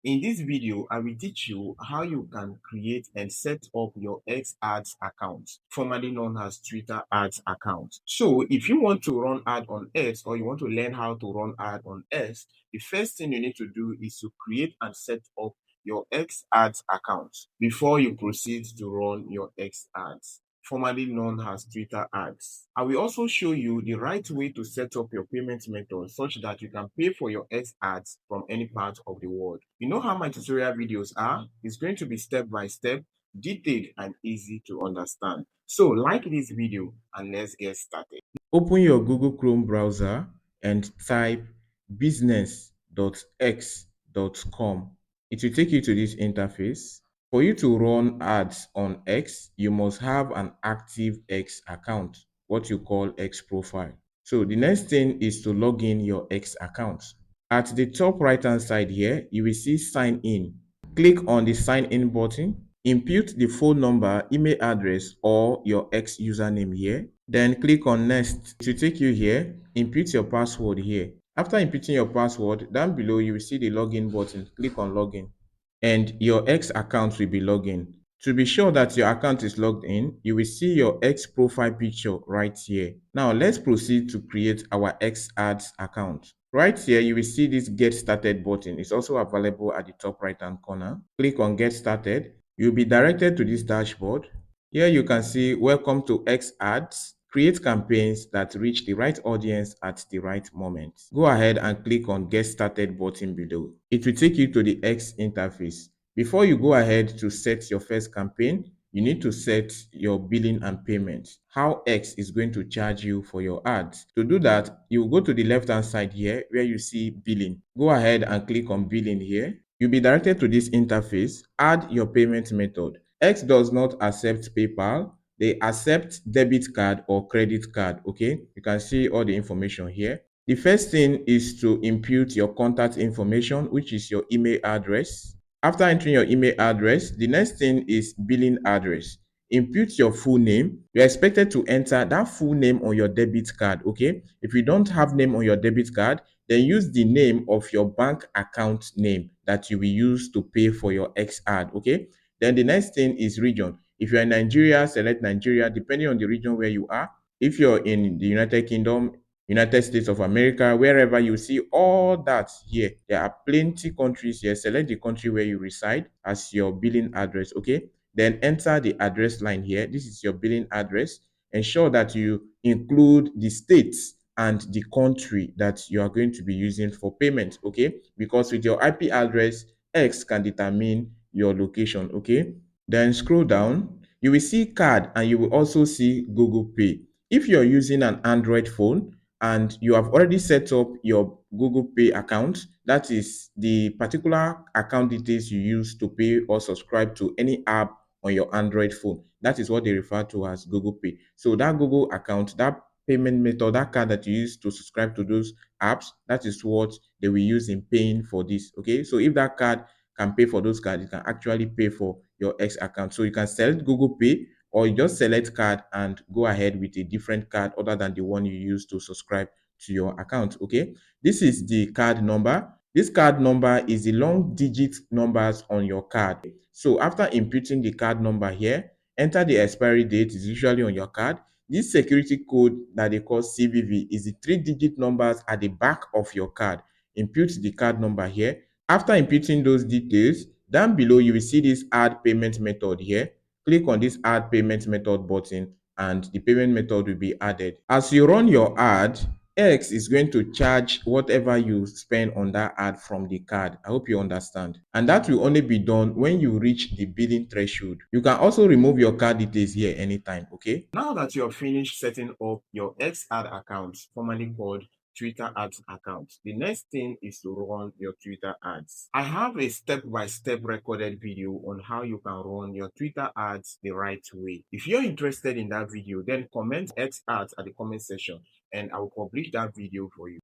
In this video, I will teach you how you can create and set up your 𝗟𝗏𝘁 account, formerly known as Twitter ads account. So if you want to run ad on X or you want to learn how to run ad on X, the first thing you need to do is to create and set up your 𝗟𝗏𝘁 account before you proceed to run your X ads, formerly known as Twitter ads. I will also show you the right way to set up your payment method such that you can pay for your X ads from any part of the world. You know how my tutorial videos are? It's going to be step by step, detailed and easy to understand. So like this video and let's get started. Open your Google Chrome browser and type business.x.com. It will take you to this interface. For you to run ads on X, you must have an active X account, what you call X profile. So the next thing is to log in your X account. At the top right hand side here, you will see sign in. Click on the sign in button, input the phone number, email address or your X username here. Then click on next. It will take you here. Input your password here. After inputting your password, down below you will see the login button. Click on login and your X account will be logged in. To be sure that your account is logged in, you will see your X profile picture right here. Now let's proceed to create our X ads account. Right here, you will see this get started button. It's also available at the top right hand corner. Click on get started. You'll be directed to this dashboard. Here you can see welcome to X ads. Create campaigns that reach the right audience at the right moment. Go ahead and click on get started button below. It will take you to the X interface. Before you go ahead to set your first campaign, you need to set your billing and payment, how X is going to charge you for your ads. To do that, you will go to the left hand side here where you see billing. Go ahead and click on billing here. You'll be directed to this interface. Add your payment method. X does not accept PayPal. They accept debit card or credit card. Okay, you can see all the information here. The first thing is to input your contact information, which is your email address. After entering your email address, the next thing is billing address. Input your full name. You're expected to enter that full name on your debit card. Okay, if you don't have name on your debit card, then use the name of your bank account name that you will use to pay for your X ad. Okay, then the next thing is region. If you're in Nigeria, select Nigeria, depending on the region where you are. If you're in the United Kingdom, United States of America, wherever you see all that here, there are plenty countries here. Select the country where you reside as your billing address. Okay, then enter the address line here. This is your billing address. Ensure that you include the states and the country that you are going to be using for payment. Okay, because with your IP address, X can determine your location. Okay, then scroll down. You will see card and you will also see Google Pay. If you're using an Android phone and you have already set up your Google Pay account, that is the particular account details you use to pay or subscribe to any app on your Android phone. That is what they refer to as Google Pay. So that Google account, that payment method, that card that you use to subscribe to those apps, that is what they will use in paying for this. Okay, so if that card can pay for those cards, you can actually pay for your X account. So you can select Google Pay or you just select card and go ahead with a different card other than the one you use to subscribe to your account. Okay, this is the card number. This card number is the long digit numbers on your card. So after inputting the card number here, enter the expiry date. Is usually on your card. This security code that they call CVV is the 3-digit numbers at the back of your card. Input the card number here. After inputting those details, down below you will see this add payment method here. Click on this add payment method button and the payment method will be added. As you run your ad, X is going to charge whatever you spend on that ad from the card. I hope you understand. And that will only be done when you reach the billing threshold. You can also remove your card details here anytime, okay? Now that you're finished setting up your X ad account, formerly called Twitter ads account, the next thing is to run your Twitter ads. I have a step-by-step recorded video on how you can run your Twitter ads the right way. If you're interested in that video, then comment X ads at the comment section and I will publish that video for you.